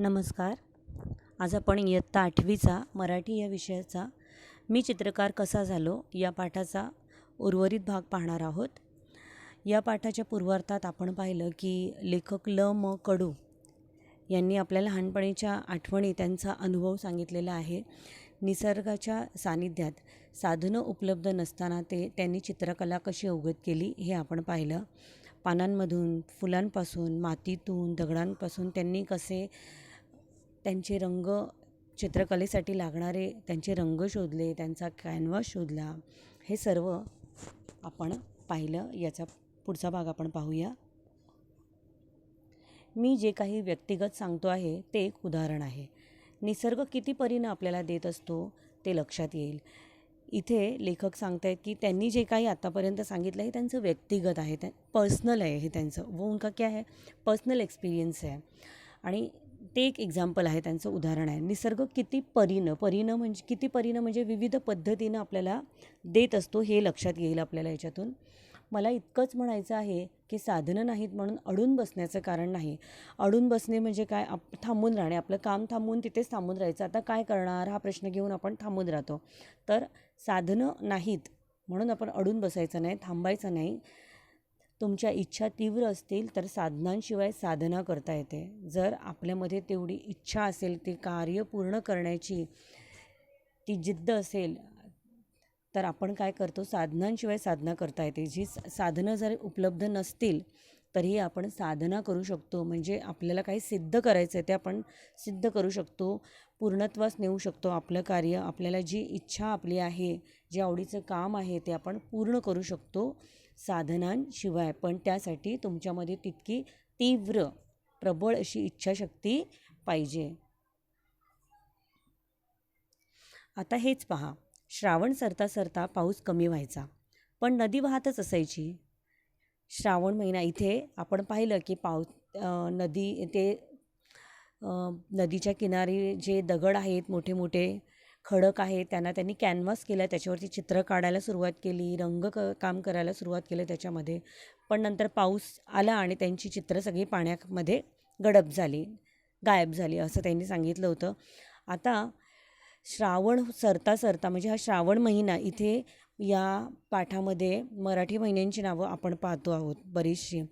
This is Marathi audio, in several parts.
नमस्कार. आज आपण इयत्ता 8वीचा मराठी या विषयाचा मी चित्रकार कसा झालो या पाठाचा उर्वरित भाग पाहणार आहोत. या पाठाच्या पूर्वार्धात आपण पाहिलं की लेखक ल.म. कडू यांनी आपल्या लहानपणीच्या आठवणी, त्यांचा अनुभव सांगितलेला आहे. निसर्गाच्या सानिध्यात साधनं उपलब्ध नसताना त्यांनी चित्रकला कशी अवगत केली हे आपण पाहिलं. पानांमधून, फुलांपासून, मातीतून, दगडांपासून त्यांनी कसे त्यांचे रंग, चित्रकलेसाठी लागणारे त्यांचे रंग शोधले, त्यांचा कॅनव्हास शोधला, हे सर्व आपण पाहिलं. याचा पुढचा भाग आपण पाहूया. मी जे काही व्यक्तिगत सांगतो आहे ते एक उदाहरण आहे. निसर्ग किती परीनं आपल्याला देत असतो ते लक्षात येईल. इथे लेखक सांगत आहेत की त्यांनी जे काही आत्तापर्यंत सांगितलं हे त्यांचं व्यक्तिगत आहे, पर्सनल आहे. हे त्यांचं वो उनका क्या है, पर्सनल एक्सपिरियन्स आहे. आणि ते एक एक्झाम्पल आहे, त्यांचं उदाहरण आहे. निसर्ग किती परीनं म्हणजे किती परीनं म्हणजे विविध पद्धतीनं आपल्याला देत असतो हे लक्षात येईल आपल्याला याच्यातून. मला इतकंच म्हणायचं आहे की साधनं नाहीत म्हणून अडून बसण्याचं कारण नाही. अडून बसणे म्हणजे काय, थांबून राहणे, आपलं काम थांबून तिथेच थांबून राहायचं. आता काय करणार हा प्रश्न घेऊन आपण थांबून राहतो. तर साधनं नाहीत म्हणून आपण अडून बसायचं नाही, थांबायचं नाही. तुमच्या इच्छा तीव्र असतील तर साधनांशिवाय साधना करता येते. जर आपल्यामध्ये तेवढी इच्छा असेल, ते कार्य पूर्ण करण्याची ती जिद्द असेल, तर आपण काय करतो, साधनांशिवाय साधना करता येते. जी साधनं जर उपलब्ध नसतील तरीही आपण साधना करू शकतो. म्हणजे आपल्याला काही सिद्ध करायचं आहे ते आपण सिद्ध करू शकतो, पूर्णत्वास नेऊ शकतो आपलं कार्य. आपल्याला जी इच्छा आपली आहे, जे आवडीचं काम आहे ते आपण पूर्ण करू शकतो साधनांशिवाय. पण त्यासाठी तुमच्यामध्ये तितकी तीव्र, प्रबळ अशी इच्छाशक्ती पाहिजे. आता हेच पहा, श्रावण सरता सरता पाऊस कमी व्हायचा, पण नदी वाहतच असायची. श्रावण महिना इथे आपण पाहिलं की नदी ते नदीच्या किनारी जे दगड आहेत, मोठे मोठे खडक आहेत, त्यांनी कॅनव्हास केला, त्याच्यावरती चित्र काढायला सुरुवात केली, काम करायला सुरुवात केली त्याच्यामध्ये. पण नंतर पाऊस आला आणि त्यांची चित्र सगळी पाण्यामध्ये गायब झाली असं त्यांनी सांगितलं होतं. आता श्रावण सरता सरता म्हणजे हा श्रावण महिना, इथे या पाठामध्ये मराठी महिन्यांची नावं आपण पाहतो आहोत बरीचशी.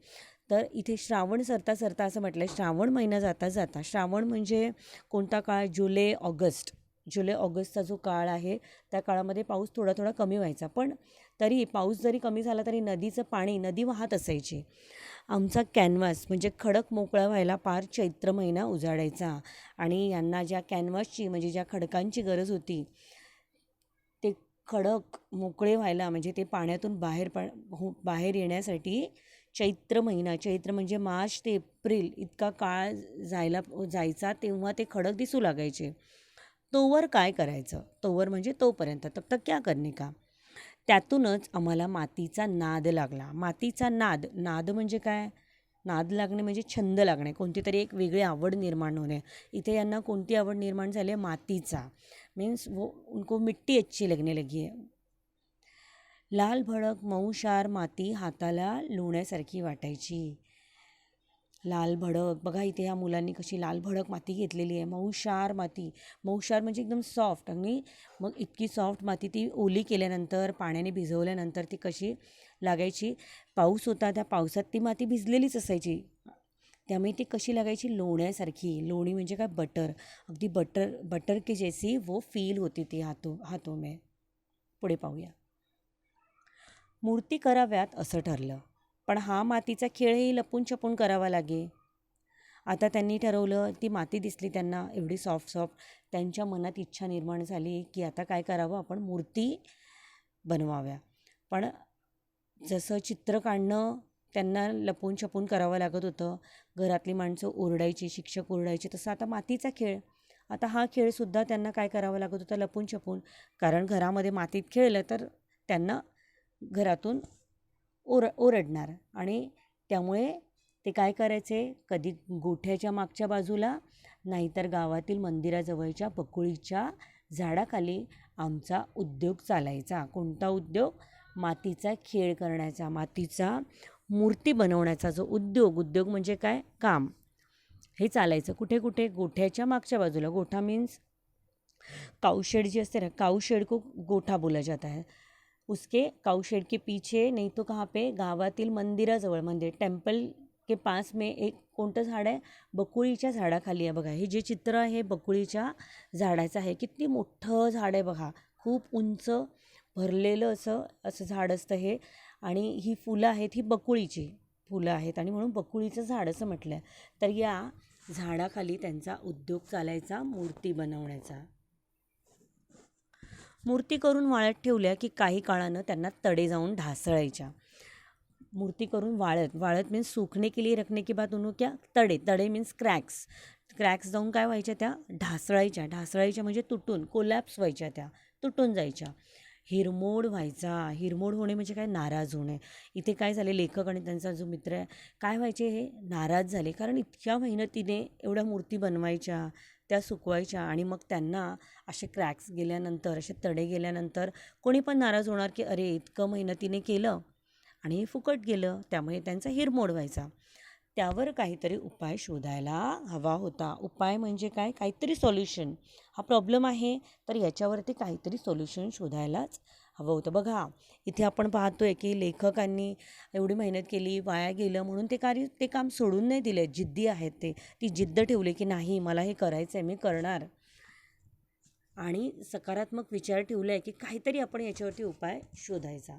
तर इथे श्रावण सरता सरता असं म्हटलं आहे. श्रावण महिना जाता जाता, श्रावण म्हणजे कोणता काळ, जुलै ऑगस्टचा जो काळ आहे त्या काळामध्ये पाऊस थोडा थोडा कमी व्हायचा. पण तरी पाऊस जरी कमी झाला तरी नदी वाहत असायची. आमचा कॅनव्हास म्हणजे खडक मोकळा व्हायला पार चैत्र महिना उजाडायचा. आणि यांना ज्या कॅनव्हासची म्हणजे ज्या खडकांची गरज होती, ते खडक मोकळे व्हायला म्हणजे ते पाण्यातून बाहेर येण्यासाठी चैत्र म्हणजे मार्च ते एप्रिल इतका काळ जायचा, तेव्हा ते खडक दिसू लागायचे. तोवर काय करायचं, तोवर म्हणजे तोपर्यंत, तब तक क्या करणे का. त्यातूनच आम्हाला मातीचा नाद लागला. मातीचा नाद म्हणजे काय, नाद लागणे म्हणजे छंद लागणे, कोणती तरी एक वेगळी आवड निर्माण होणे. इथे यांना कोणती आवड निर्माण झाली आहे, मातीचा. मीन्स उनको मिट्टी अच्छी लगने लगी है. लाल भडक मऊशार माती हाताला लोण्यासारखी वाटायची. लाल भडक, बघा इथे ह्या मुलांनी कशी लाल भडक माती घेतलेली आहे. मऊशार माती, मऊशार म्हणजे एकदम सॉफ्ट. आणि मग इतकी सॉफ्ट माती ती ओली केल्यानंतर, पाण्याने भिजवल्यानंतर ती कशी लागायची. पाऊस होता, त्या पावसात ती माती भिजलेलीच असायची, त्यामुळे ती कशी लागायची, लोण्यासारखी. लोणी म्हणजे काय, बटर. अगदी बटर की जैसी वो फील होती ती हातों में. पुढे पाहूया. मूर्ती कराव्यात असं ठरलं, पण हा मातीचा खेळही लपून छपून करावा लागे. आता त्यांनी ठरवलं, ती माती दिसली त्यांना एवढी सॉफ्ट. त्यांच्या मनात इच्छा निर्माण झाली की आता काय करावं, आपण मूर्ती बनवाव्या. पण जसं चित्र काढणं त्यांना लपून छपून करावं लागत होतं, घरातली माणसं ओरडायची, शिक्षक ओरडायचे, तसं आता मातीचा खेळ. आता हा खेळसुद्धा त्यांना काय करावं लागत होतं, लपून छपून. कारण घरामध्ये मातीत खेळलं तर त्यांना घरातून ओरडणार. आणि त्यामुळे ते काय करायचे, कधी गोठ्याच्या मागच्या बाजूला, नाहीतर गावातील मंदिराजवळच्या बकुळीच्या झाडाखाली आमचा उद्योग चालायचा. कोणता उद्योग, मातीचा खेळ करण्याचा, मातीचा मूर्ती बनवण्याचा जो उद्योग म्हणजे काय, काम. हे चालायचं कुठे कुठे, गोठ्याच्या मागच्या बाजूला. गोठा मीन्स काउशेड जी असते ना, काउशेड को गोठा बोला जाता है. उसके काउशेड के पीछे नहीं तो कहाँ पे, गावातील मंदिराजवळ, मंदिर टेम्पल के पास में एक कोणतं झाड आहे, बकुळीच्या झाडाखाली आहे बघा. हे जे चित्र आहे बकुळीच्या झाडाचं आहे. किती मोठं झाड आहे बघा, खूप उंच भरलेलं असं असं झाड असतं हे. आणि ही फुलं आहेत, ही बकुळीची फुलं आहेत आणि म्हणून बकुळीचं झाड असं म्हटलं आहे. तर या झाडाखाली त्यांचा उद्योग चालायचा मूर्ती बनवण्याचा. मूर्ती करून वाळत ठेवल्या की काही काळानं त्यांना तडे जाऊन ढासळायच्या. मूर्ती करून वाळत मीन्स सूखने के लिए रखने के बाद उन्हों क्या, तडे मीन्स क्रॅक्स. क्रॅक्स जाऊन काय व्हायच्या, त्या ढासळायच्या म्हणजे तुटून कोलॅप्स व्हायच्या, त्या तुटून जायच्या. हिरमोड व्हायचा. हिरमोड होणे म्हणजे काय, नाराज होणे. इथे काय झाले, लेखक आणि त्यांचा जो मित्र आहे काय व्हायचे, हे नाराज झाले. कारण इतक्या मेहनतीने एवढ्या मूर्ती बनवायच्या, त्या सुकवायच्या आणि मग त्यांना असे क्रॅक्स गेल्यानंतर, असे तडे गेल्यानंतर कोणी पण नाराज होणार की अरे इतकं मेहनतीने केलं आणि हे फुकट गेलं. त्यामुळे त्यांचा हिरमोड व्हायचा. त्यावर काहीतरी उपाय शोधायला हवा होता. उपाय म्हणजे काय, काहीतरी सॉल्युशन. हा प्रॉब्लेम आहे तर याच्यावरती काहीतरी सोल्युशन शोधायलाच हवं होतं. बघा इथे आपण पाहतोय की लेखकांनी एवढी मेहनत केली, वाया गेलं म्हणून ते काम सोडून नाही दिले. जिद्दी आहेत ते. ती जिद्द ठेवली की नाही मला हे करायचं आहे, मी करणार. आणि सकारात्मक विचार ठेवला आहे की काहीतरी आपण याच्यावरती उपाय शोधायचा.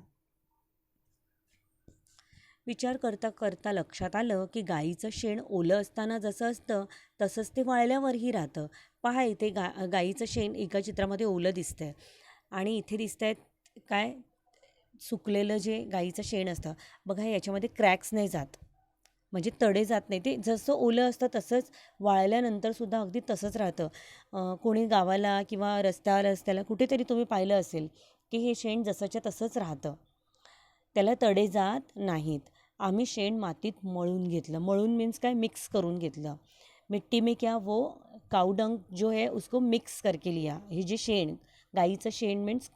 विचार करता करता लक्षात आलं की गाईचं शेण ओलं असताना जसं असतं तसंच ते वाळल्यावरही राहतं. पहा इथे गाईचं शेण एका चित्रामध्ये ओलं दिसतंय आणि इथे दिसतंय काय, सुकलेलं जे गाईचं शेण असतं. बघा याच्यामध्ये क्रॅक्स नाही जात, म्हणजे तडे जात नाही. ते जसं ओलं असतं तसंच वाळल्यानंतरसुद्धा अगदी तसंच राहतं. कोणी गावाला किंवा रस्त्याला कुठेतरी तुम्ही पाहिलं असेल की हे शेण जसंच्या तसंच राहतं, त्याला तडे जात नाहीत. आम्ही शेण मातीत मळून घेतलं. मळून मीन्स काय, मिक्स करून घेतलं. मिट्टी में क्या, वो काउडंग जो है उसको मिक्स करके लिया. हे जे शेण, गाईचं शेण मीन्स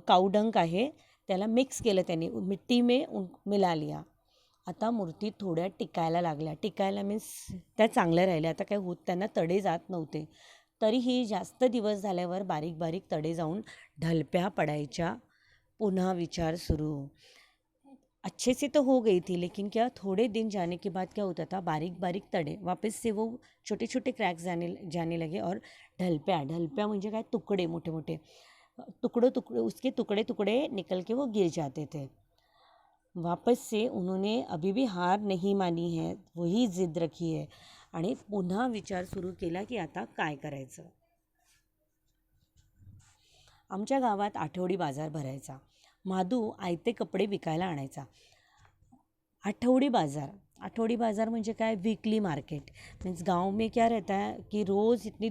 काउडंग आहे, त्याला मिक्स केलं त्यांनी, मिट्टी में मिला लिया. आता मूर्ती थोड्या टिकायला मीन्स त्या चांगल्या राहिल्या. आता काय होत, त्यांना तडे जात नव्हते. तरीही जास्त दिवस झाल्यावर बारीक बारीक तडे जाऊन ढलप्या पडायच्या. पुन्हा विचार शुरू. अच्छे से तो हो गई थी, लेकिन क्या थोड़े दिन जाने के बाद क्या होता था, बारीक बारीक तड़े वापस से वो छोटे छोटे क्रैक्स जाने लगे. और ढलप्या म्हणजे काय, तुकडे मोठे मोठे टुकड़े उसके टुकड़े टुकड़े निकल के वो गिर जाते थे. वापस से उन्होंने अभी भी हार नहीं मानी है, वही जिद रखी है आणि पुन्हा विचार सुरू केला की आता काय करायचं. आमच्या गावात आठवडी बाजार भरायचा. माधू आयते कपडे विकायला आणायचा. आठवडी बाज़ार म्हणजे काय, वीकली मार्केट. मीन्स गांव में क्या रहता है कि रोज़ इतनी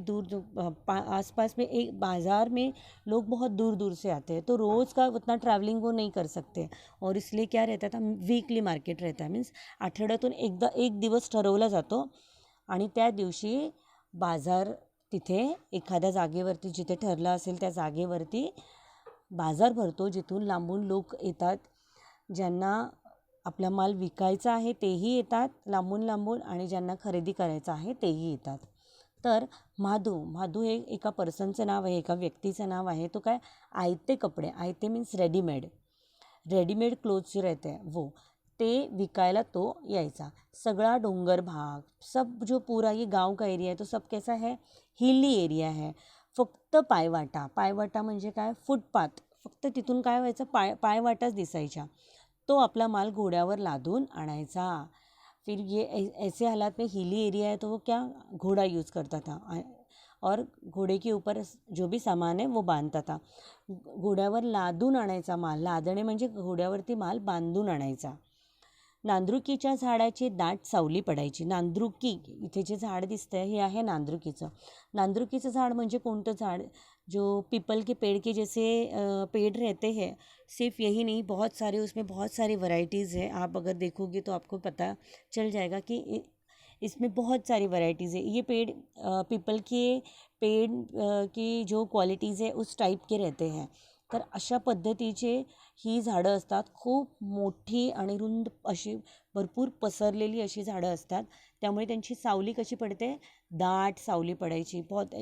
आसपास में एक बाज़ार में लोग बहुत दूर दूर से आते हैं, तो रोज़ का उतना ट्रैवलिंग वो नहीं कर सकते. और इसलिए क्या रहता था, वीकली मार्केट रहता है. मीन्स आठवड्यातून एकदा एक दिवस ठरवला जातो आणि त्या दिवशी बाजार तिथे एखाद्या जागेवरती, जिथे ठरला असेल त्या जागेवरती बाजार भरतो, जिथून लांबून लोक येतात. ज्यांना आपला माल विकायचा आहे तेही येतात लांबून आणि ज्यांना खरेदी करायचं आहे तेही येतात. तर माधू हे एका पर्सनचं नाव आहे, एका व्यक्तीचं नाव आहे. तो काय, आयते कपडे, आयते मीन्स रेडीमेड क्लोथ्स जो रहते हैं वो, ते विकायला तो यायचा. सगळा डोंगर भाग, सब जो पूरा ये गांव का एरिया है तो सब कैसा है, हिली एरिया है. फक्त पायवाटा म्हणजे काय, फुटपाथ. फक्त तिथून काय व्हायचं, पायवाटाच दिसायच्या. तो आपला माल घोड्यावर लादून आणायचा. फिर ये ऐसे हालात में हिली एरिया है तो वो क्या, घोड़ा यूज़ करता था और घोड़े के ऊपर जो भी सामान है वो बांधता था. घोड्यावर लादून आणायचा माल. लादणे म्हणजे घोड्यावरती माल बांधून आणायचा. नांदरुकीच्या झाडाची दाट सावली पडायची. नांदरुकी, इथे जे झाड दिसतंय हे आहे नांदरुकीचं. नांदरुकीचं झाड म्हणजे कोणतं झाड, जो पीपल के पेड़ के जैसे पेड़ रहते हैं. सिर्फ यही नहीं, बहुत सारे उसमें बहुत सारी वैरायटीज़ है. आप अगर देखोगे तो आपको पता चल जाएगा कि इसमें बहुत सारी वैरायटीज़ है. ये पेड़ पीपल के पेड़ की जो क्वालिटीज़ है उस टाइप के रहते हैं. तर अशा पद्धतीचे ही झाडं असतात. खूप मोठी आणि रुंद अशी भरपूर पसरलेली अशी झाडं असतात. त्यामुळे त्यांची सावली कशी पडते, दाट सावली पडायची. बहुत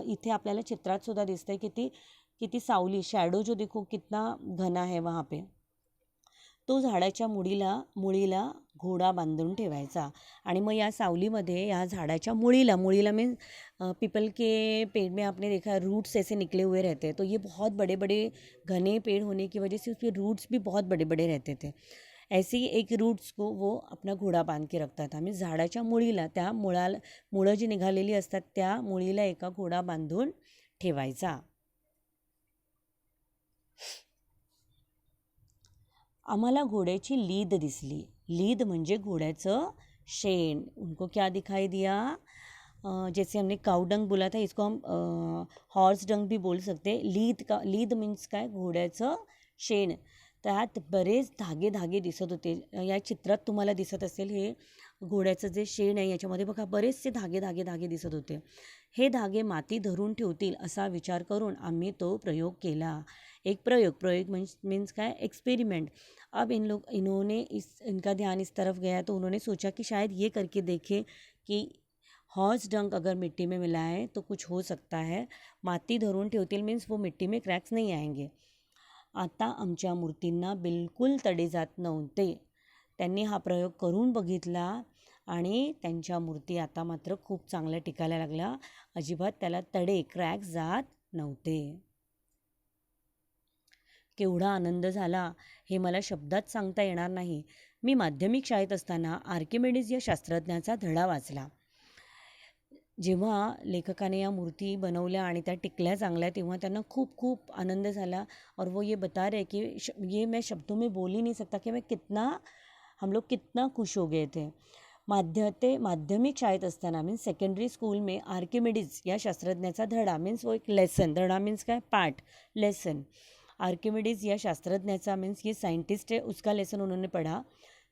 इथे आपल्याला चित्रात सुद्धा दिसतंय किती किती सावली, शॅडो जो देखो कितना घना है वहाँ पे. तो झाडाच्या मुळीला घोडा बांधून ठेवायचा आणि मग या सावलीमध्ये या झाडाच्या मुळीला मीन पीपल के पेड़ में आपने देखा है रूट्स ऐसे निकले हुए रहते हैं, तो ये बहुत बड़े बड़े घने पेड़ होने की वजह से उसके रूट्स भी बहुत बड़े बड़े रहते थे. ऐसे ही एक रूट्स को वो अपना घोडा बांध के रखता था. म्हणजे झाडाच्या मुळीला त्या मुळं जी निघालेली असतात त्या मुळीला एका घोडा बांधून ठेवायचा. आम्हाला घोड्याची लीद दिसली. लीद म्हणजे घोड्याचं शेण. उनको क्या दिखाई दिया? जैसे हमने काऊ डंग बोला था, इसको हम हॉर्स डंग भी बोल सकते. लीद मीन्स काय? घोड्याचं शेण. त्यात बरेच धागे दिसत होते. या चित्रात तुम्हाला दिसत असेल हे घोड्याचं जे शेण आहे याच्यामध्ये बघा बरेचसे धागे दिसत होते. हे धागे माती धरून ठेवतील असा विचार करून आम्ही तो प्रयोग केला. एक प्रयोग मीन्स काय? एक्सपेरिमेंट. अब इन्होंने इनका ध्यान इस तरफ गया तो उन्होंने सोचा कि शायद ये करके देखें कि हॉर्स डंक अगर मिट्टी में मिलाएं तो कुछ हो सकता है. माती धरून ठेवतील मीन्स वो मिट्टी में क्रॅक्स नहीं आएंगे. आता आमच्या मूर्तींना बिलकुल तडे जात नव्हते. त्यांनी हा प्रयोग करून बघितला आणि त्यांच्या मूर्ती आता मात्र खूप चांगल्या टिकायला लागल्या. अजिबात त्याला तडे क्रॅक्स जात नव्हते. केवढा आनंद झाला हे मला शब्दात सांगता येणार नाही. मी माध्यमिक शाळेत असताना आर्किमिडीज या शास्त्रज्ञाचा धडा वाचला. जेव्हा लेखकाने या मूर्ती बनवल्या आणि त्या टिकल्या चांगल्या तेव्हा त्यांना खूप खूप आनंद झाला. और वो ये बता रहे कि ये मैं शब्दों में बोल ही नहीं सकता कि हम लोग कितना खुश हो गए थे. माध्यमिक शाळेत असताना मीन्स सेकंडरी स्कूल में आर्किमिडीज या शास्त्रज्ञाचा धडा मीन्स वो एक लेसन. धडा मीन्स काय? पाठ, लेसन. आर्किमिडीज या शास्त्रज्ञाचा मीन्स ये साइंटिस्ट है, उसका लेसन उन्होंने पढ़ा.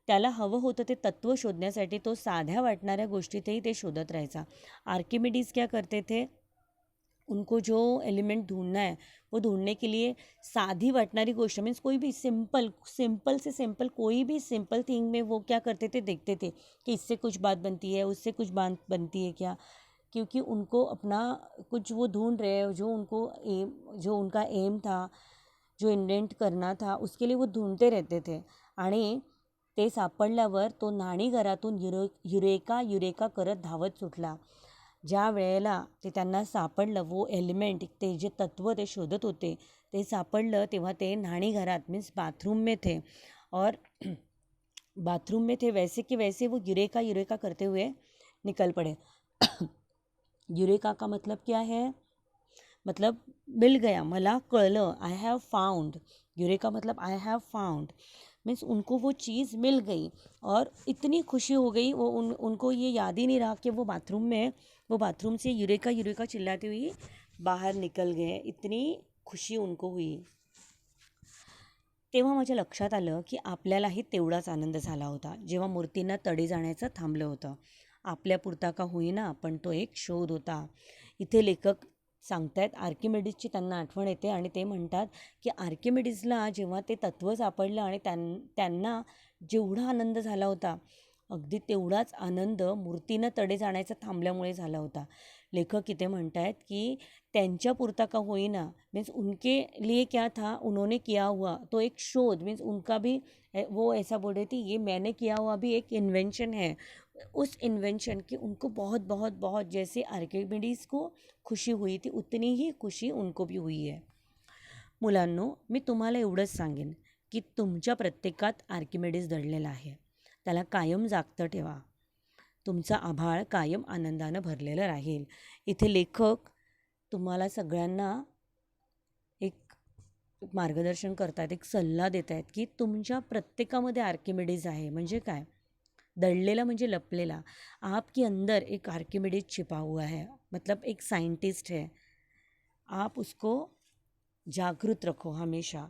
त्याला हवं होतं ते तत्त्व शोधण्यासाठी तो साध्या वाटणाऱ्या गोष्टीतही ते शोधत राहायचा. आर्किमिडीज क्या करते थे? उनको जो एलिमेंट ढूंढना है वो ढूंढने के लिए साधी वाटणारी गोष्ट मीन्स कोई भी सिंपल से सिंपल कोई भी सिंपल थिंग में वो क्या करते थे? देखते थे कि इससे कुछ बात बनती है, उससे कुछ बात बनती है क्या. क्योंकि उनको अपना कुछ वो ढूंढ रहे हैं, जो उनका एम था, जो इन्व्हेंट करना था, उसके लिए वो ढूंढते रहते थे. आणि ते सापडल्यावर तो न्हाणीघरातून युरेका करत धावत सुटला. ज्या वेळेला ते त्यांना सापडलं वो एलिमेंट, ते जे तत्व ते शोधत होते ते सापडलं तेव्हा ते न्हाणीघरात मीन्स बाथरूम में थे. और बाथरूम में थे वैसे कि वैसे वो युरेका करते हुए निकल पड़े. युरेका का मतलब क्या है? मतलब मिल गया, मला कळलं, आई हैव फाउंड. युरेका मतलब आई हैव फाउंड मीन्स उनको वो चीज़ मिल गई और इतनी खुशी हो गई. उनको ये याद ही नहीं रहा कि वो बाथरूम में, वो बाथरूम से युरेका चिल्लाती हुई बाहर निकल गए. इतनी खुशी उनको हुई. तेव्हा माझ्या लक्षात आलं की आपल्यालाही तेवढाच आनंद झाला होता जेव्हा मूर्तींना तडे जाण्याचं थांबलं होतं. आपल्यापुरता का होईना पण तो एक शोध होता. इथे लेखक सांगतायत आर्किमिडीजची त्यांना आठवण येते आणि ते म्हणतात की आर्किमिडीजला जेव्हा ते तत्त्व सापडलं आणि त्यांना जेवढा आनंद झाला होता अगदी तेवढाच आनंद मूर्तीनं तडे जाण्याचा थांबल्यामुळे झाला होता. लेखक इथे म्हणत आहेत की त्यांच्यापुरता का होईना मीन्स उनके लिए क्या था उन्होंने किया हुआ तो एक शोध मीन्स उनका भी वो ऐसा बोल रही थी ये मैंने किया हुआ भी एक इन्वेंशन है. उस इन्वेंशन की उनको बहुत बहुत बहुत जैसे आर्किमिडीज को खुशी हुई थी उतनी ही खुशी उनको भी हुई है. मुलांनो, मी तुम्हाला एवढंच सांगेन की तुमच्या प्रत्येकात आर्किमिडीज दडलेला आहे. त्याला कायम जागतं ठेवा. तुमचा आभाळ कायम आनंदानं भरलेलं राहील. इथे लेखक तुम्हाला सगळ्यांना एक मार्गदर्शन करतात, एक सल्ला देत आहेत की तुमच्या प्रत्येकामध्ये आर्किमिडीज आहे. म्हणजे काय? दडलेला म्हणजे लपलेला. आपके अंदर एक आर्किमिडीज छिपा हुआ है, मतलब एक साइंटिस्ट है. आप उसको जागृत रखो हमेशा.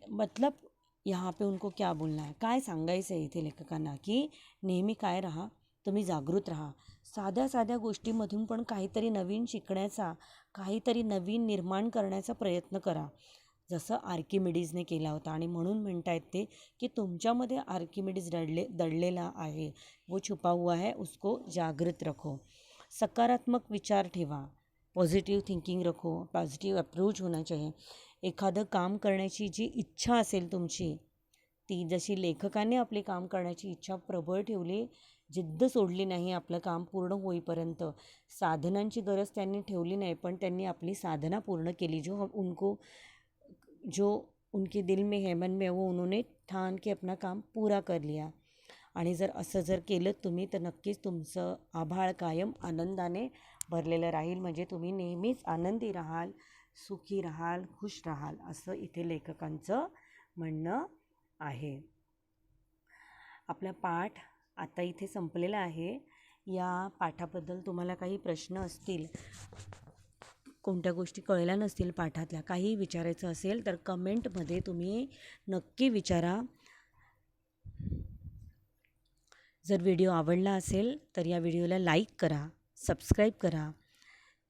मतलब यहाँ पे उनको क्या बोलना आहे, काय सांगायचं आहे इथे लेखकांना की नेहमी काय राहा, तुम्ही जागृत राहा. साध्या साध्या गोष्टीमधून पण काहीतरी नवीन शिकण्याचा, काहीतरी नवीन निर्माण करण्याचा प्रयत्न करा, जसं आर्किमिडीजने केला होता. आणि म्हणून म्हणतायत ते की तुमच्यामध्ये आर्किमिडीज दडलेला आहे, वो छुपा हुआ है, उसको जागृत रखो. सकारात्मक विचार ठेवा, पॉझिटिव्ह थिंकिंग रखो, पॉझिटिव्ह अप्रोच होना चाहिए. एखादं काम करण्याची जी इच्छा असेल तुमची, ती जशी लेखकाने आपले काम करण्याची इच्छा प्रबळ ठेवली, जिद्द सोडली नाही आपलं काम पूर्ण होईपर्यंत. साधनांची गरज त्यांनी ठेवली नाही, पण त्यांनी आपली साधना पूर्ण केली. जो उनके दिल में है, मन में, वो उन्होंने ठान के अपना काम पूरा कर लिया. आणि असं जर केलं तुम्ही, तर नक्कीच तुमचं आभाळ कायम आनंदाने भरलेलं राहील. म्हणजे तुम्ही नेहमीच आनंदी राहाल, सुखी राहाल, खुश राहाल, असं इथे लेखकांचं म्हणणं आहे. आपला पाठ आता इथे संपलेला आहे. या पाठाबद्दल तुम्हाला काही प्रश्न असतील, कोणत्या गोष्टी कळल्या नसतील पाठातल्या, काही विचारायचं असेल तर कमेंटमध्ये तुम्ही नक्की विचारा. जर व्हिडिओ आवडला असेल तर या व्हिडिओला लाईक करा, सबस्क्राईब करा,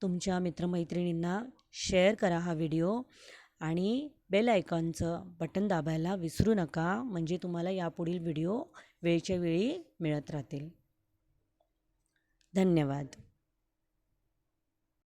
तुमच्या मित्रमैत्रिणींना शेअर करा हा व्हिडिओ, आणि बेल आयकॉनचं बटन दाबायला विसरू नका, म्हणजे तुम्हाला यापुढील व्हिडिओ वेळच्या वेळी मिळत राहतील. धन्यवाद.